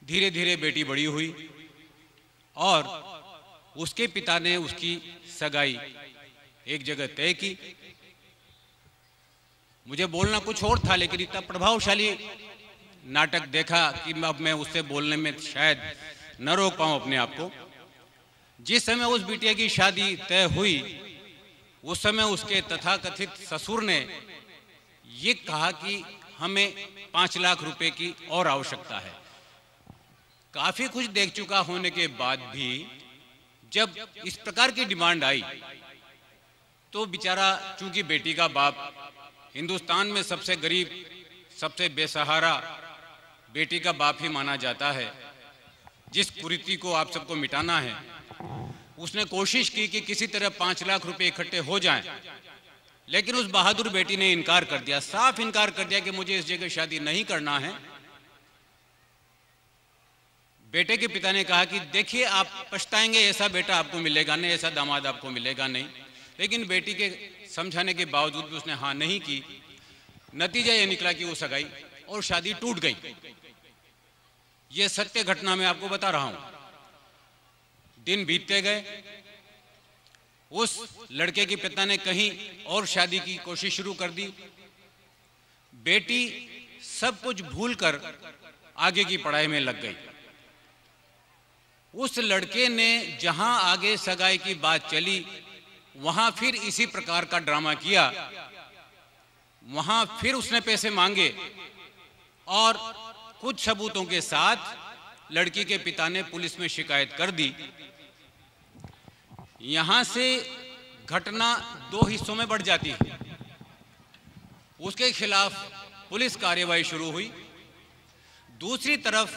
धीरे धीरे बेटी बड़ी हुई और उसके पिता ने उसकी सगाई एक जगह तय की। मुझे बोलना कुछ और था, लेकिन इतना प्रभावशाली नाटक देखा कि अब मैं उससे बोलने में शायद न रोक पाऊं अपने आप को। जिस समय उस बिटिया की शादी तय हुई, उस समय उसके तथाकथित ससुर ने ये कहा कि हमें 5 लाख रुपए की और आवश्यकता है। काफी कुछ देख चुका होने के बाद भी जब इस प्रकार की डिमांड आई तो बेचारा, चूंकि बेटी का बाप हिंदुस्तान में सबसे गरीब, सबसे बेसहारा बेटी का बाप ही माना जाता है, जिस कुरीति को आप सबको मिटाना है, उसने कोशिश की कि किसी तरह 5 लाख रुपए इकट्ठे हो जाएं। लेकिन उस बहादुर बेटी ने इनकार कर दिया, साफ इनकार कर दिया कि मुझे इस जगह शादी नहीं करना है। बेटे के पिता ने कहा कि देखिए, आप पछताएंगे, ऐसा बेटा आपको मिलेगा नहीं, ऐसा दामाद आपको मिलेगा नहीं। लेकिन बेटी के समझाने के बावजूद भी उसने हाँ नहीं की। नतीजा यह निकला कि वो सगाई और शादी टूट गई। यह सत्य घटना मैं आपको बता रहा हूं। दिन बीतते गए, उस लड़के के पिता ने कहीं और शादी की कोशिश शुरू कर दी। बेटी सब कुछ भूलकर आगे की पढ़ाई में लग गई। उस लड़के ने जहां आगे सगाई की बात चली, वहां फिर इसी प्रकार का ड्रामा किया। वहां फिर उसने पैसे मांगे और कुछ सबूतों के साथ लड़की के पिता ने पुलिस में शिकायत कर दी। यहां से घटना 2 हिस्सों में बढ़ जाती है। उसके खिलाफ पुलिस कार्रवाई शुरू हुई। दूसरी तरफ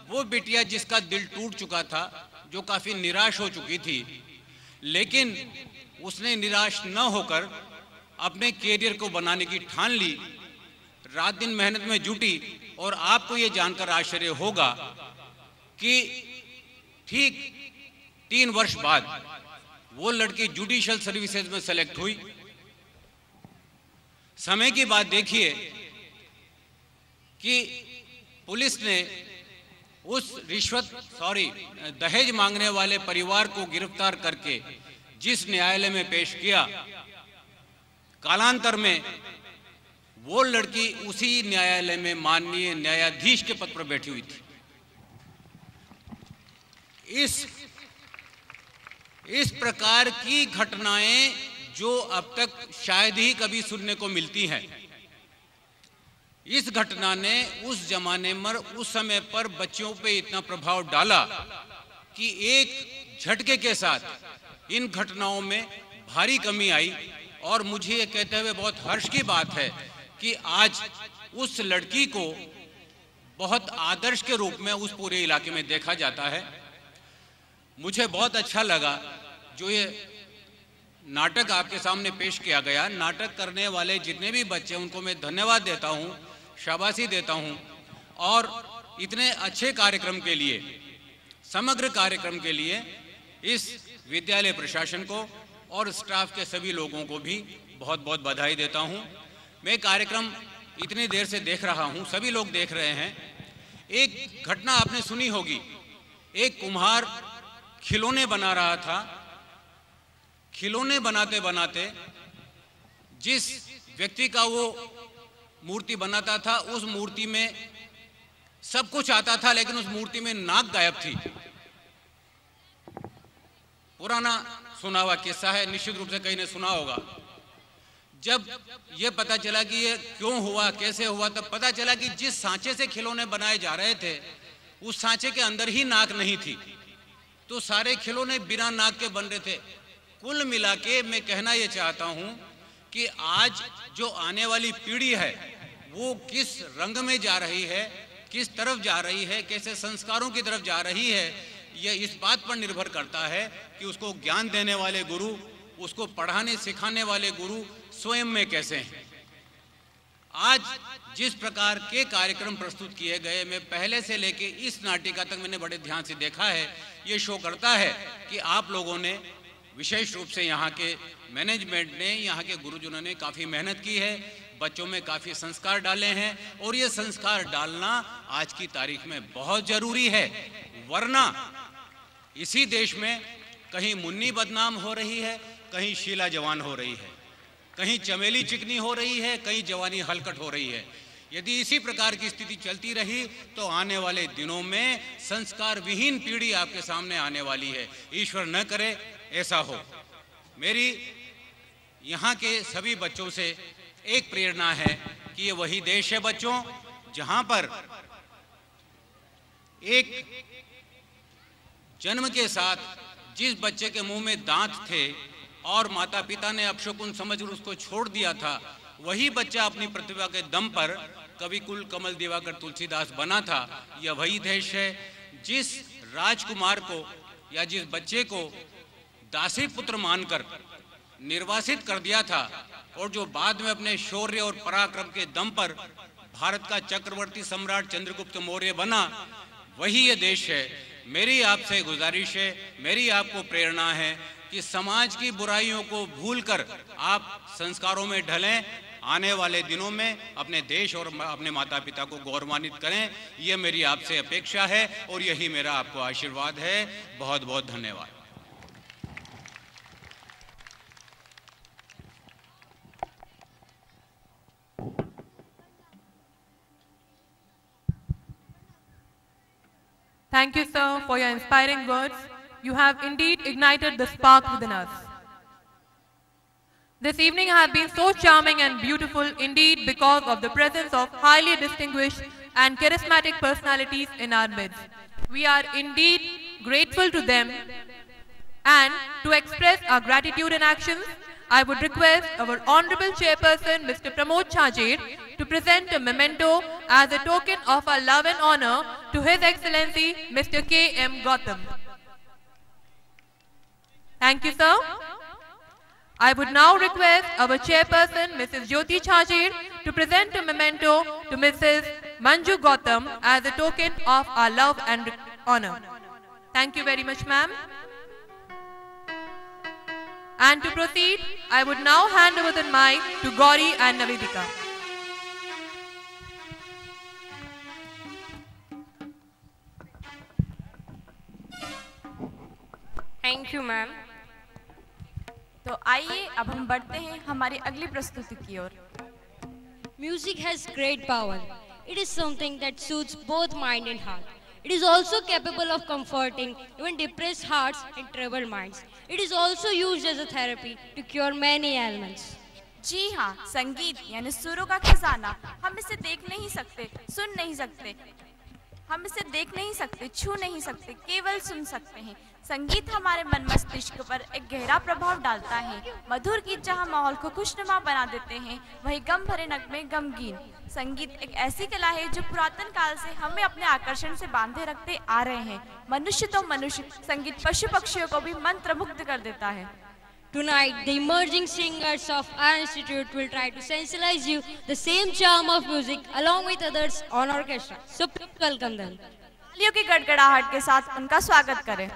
वो बिटिया जिसका दिल टूट चुका था, जो काफी निराश हो चुकी थी, लेकिन उसने निराश न होकर अपने कैरियर को बनाने की ठान ली, रात दिन मेहनत में जुटी। और आपको ये जानकर आश्चर्य होगा कि ठीक 3 वर्ष बाद वो लड़की जुडिशियल सर्विसेज में सेलेक्ट हुई। समय की बात देखिए कि पुलिस ने उस दहेज मांगने वाले परिवार को गिरफ्तार करके जिस न्यायालय में पेश किया, कालांतर में वो लड़की उसी न्यायालय में माननीय न्यायाधीश के पद पर बैठी हुई थी। इस प्रकार की घटनाएं जो अब तक शायद ही कभी सुनने को मिलती हैं, इस घटना ने उस जमाने में, उस समय पर बच्चियों पे इतना प्रभाव डाला कि एक झटके के साथ इन घटनाओं में भारी कमी आई। और मुझे ये कहते हुए बहुत हर्ष की बात है कि आज उस लड़की को बहुत आदर्श के रूप में उस पूरे इलाके में देखा जाता है। मुझे बहुत अच्छा लगा जो ये नाटक आपके सामने पेश किया गया। नाटक करने वाले जितने भी बच्चे, उनको मैं धन्यवाद देता हूँ, शाबाशी देता हूँ। और इतने अच्छे कार्यक्रम के लिए, समग्र कार्यक्रम के लिए इस विद्यालय प्रशासन को और स्टाफ के सभी लोगों को भी बहुत बहुत बधाई देता हूँ। मैं कार्यक्रम इतनी देर से देख रहा हूँ, सभी लोग देख रहे हैं। एक घटना आपने सुनी होगी, एक कुम्हार खिलौने बना रहा था। खिलौने बनाते बनाते जिस व्यक्ति का वो मूर्ति बनाता था, उस मूर्ति में सब कुछ आता था, लेकिन उस मूर्ति में नाक गायब थी। पुराना सुना हुआ किस्सा है, निश्चित रूप से कहीं ने सुना होगा। जब यह पता चला कि ये क्यों हुआ, कैसे हुआ, तब पता चला कि जिस सांचे से खिलौने बनाए जा रहे थे, उस सांचे के अंदर ही नाक नहीं थी, तो सारे खिलौने बिना नाक के बन रहे थे। कुल मिला के मैं कहना यह चाहता हूं कि आज जो आने वाली पीढ़ी है वो किस रंग में जा रही है, किस तरफ जा रही है, कैसे संस्कारों की तरफ जा रही है, यह इस बात पर निर्भर करता है कि उसको ज्ञान देने वाले गुरु, उसको पढ़ाने सिखाने वाले गुरु स्वयं में कैसे हैं। आज जिस प्रकार के कार्यक्रम प्रस्तुत किए गए, मैं पहले से लेके इस नाटिका तक मैंने बड़े ध्यान से देखा है। ये शो करता है कि आप लोगों ने, विशेष रूप से यहाँ के मैनेजमेंट ने, यहाँ के गुरुजनों ने काफ़ी मेहनत की है। बच्चों में काफ़ी संस्कार डाले हैं और ये संस्कार डालना आज की तारीख में बहुत ज़रूरी है। वरना इसी देश में कहीं मुन्नी बदनाम हो रही है, कहीं शीला जवान हो रही है, कहीं चमेली चिकनी हो रही है, कहीं जवानी हलकट हो रही है। यदि इसी प्रकार की स्थिति चलती रही तो आने वाले दिनों में संस्कार विहीन पीढ़ी आपके सामने आने वाली है। ईश्वर न करे ऐसा हो। मेरी यहाँ के सभी बच्चों से एक प्रेरणा है कि ये वही देश है बच्चों जहाँ पर एक जन्म के साथ जिस बच्चे के मुंह में दांत थे और माता पिता ने अपशकुन समझकर उसको छोड़ दिया था, वही बच्चा अपनी प्रतिभा के दम पर कवि कुल कमल दिवाकर तुलसीदास बना था। यह वही देश है जिस राजकुमार को या जिस बच्चे को दासी पुत्र मानकर निर्वासित कर दिया था और जो बाद में अपने शौर्य और पराक्रम के दम पर भारत का चक्रवर्ती सम्राट चंद्रगुप्त मौर्य बना, वही ये देश है। मेरी आपसे गुजारिश है, मेरी आपको प्रेरणा है कि समाज की बुराइयों को भूलकर आप संस्कारों में ढलें। आने वाले दिनों में अपने देश और अपने माता पिता को गौरवान्वित करें, ये मेरी आपसे अपेक्षा है और यही मेरा आपको आशीर्वाद है। बहुत बहुत धन्यवाद। Thank you, sir, for your inspiring words. You have indeed ignited the spark within us. This evening has been so charming and beautiful indeed because of the presence of highly distinguished and charismatic personalities in our midst. We are indeed grateful to them, and to express our gratitude in actions, I would request our Honorable Chairperson, Mr. Pramod Chhajer, to present a memento as a token of our love and honor to His Excellency, Mr. K.M. Gautam. Thank you, sir. I would now request our Chairperson, Mrs. Jyoti Chhajer, to present a memento to Mrs. Manju Gautam as a token of our love and honor. Thank you very much, ma'am. And to proceed, I would now hand over the mic to Gauri and Navedika. Thank you, ma'am. तो आइए अब हम बढ़ते हैं हमारी अगली प्रस्तुति की ओर। Music has great power. It is something that soothes both mind and heart. It is also capable of comforting even depressed hearts and troubled minds. It is also used as a therapy to cure many ailments. जी हाँ, संगीत यानी सुरों का खजाना। हम इसे देख नहीं सकते, सुन नहीं सकते, हम इसे देख नहीं सकते, छू नहीं सकते, केवल सुन सकते हैं। संगीत हमारे मन मस्तिष्क पर एक गहरा प्रभाव डालता है। मधुर गीत जहाँ माहौल को खुशनुमा बना देते हैं, वही गम भरे नगमे गमगीन। संगीत एक ऐसी कला है जो पुरातन काल से हमें अपने आकर्षण से बांधे रखते आ रहे हैं। मनुष्य तो मनुष्य, संगीत पशु पक्षियों को भी मंत्रमुग्ध कर देता है। Tonight, the emerging singers of our institute will try to sensibilize you the same charm of music along with others on orchestra. So please welcome them. तालियों की गड़गड़ाहट के साथ उनका स्वागत करें।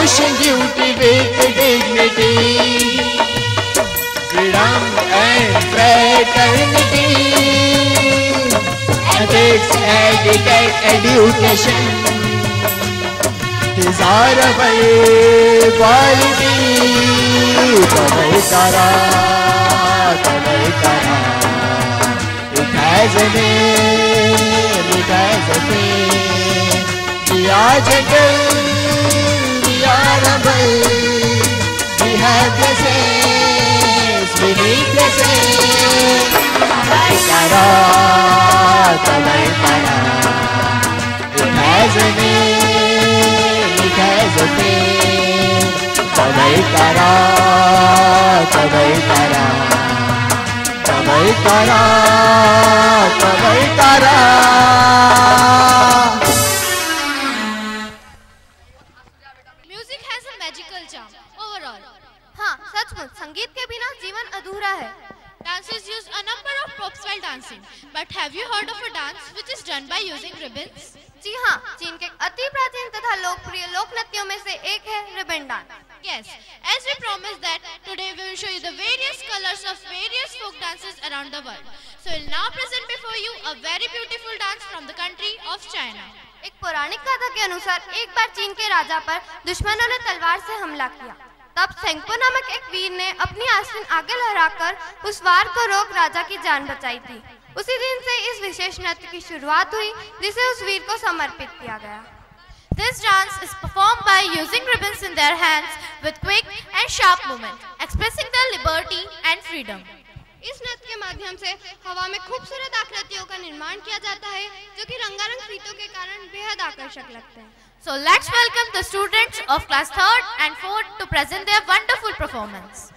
promotion duty with dignity, freedom and fraternity, ethics, etiquette, education, desirable quality. Tamay kara, it has a name, it has a fame. We are gentle, we are humble, we have blessings, we need blessings. Tamay kara, it has a name, it has a fame. Tamay kara, tamay kara, tamay kara, tamay kara. Music has a magical charm overall. हाँ, सचमुच संगीत के बिना जीवन अधूरा है. Dancers use a number of props while dancing. But have you heard of a dance which is done by using ribbons? जी हाँ, चीन के अति प्राचीन तथा लोकप्रिय लोक नृत्यों में से एक है ribbon dance. Yes, as we promised that today we will show you the various colors of various folk dances around the world. So we'll now present before you a very beautiful dance from the country of China. एक पौराणिक कथा के अनुसार एक बार चीन के राजा पर दुश्मनों ने तलवार से हमला किया. तब सेंगपो नामक एक वीर ने अपनी आस्तीन आगे लहराकर उस वार को रोक राजा की जान बचाई थी. उसी दिन से इस विशेष नृत्य की शुरुआत हुई जिसे उस वीर को समर्पित किया गया. This dance is performed by using ribbons in their hands with quick and sharp movement, expressing their liberty and freedom. इस नृत्य के माध्यम से हवा में खूबसूरत आकृतियों का निर्माण किया जाता है जो कि रंगारंग फीतों के कारण बेहद आकर्षक लगते हैं. So let's welcome the students of class 3rd and 4th to present their wonderful performance.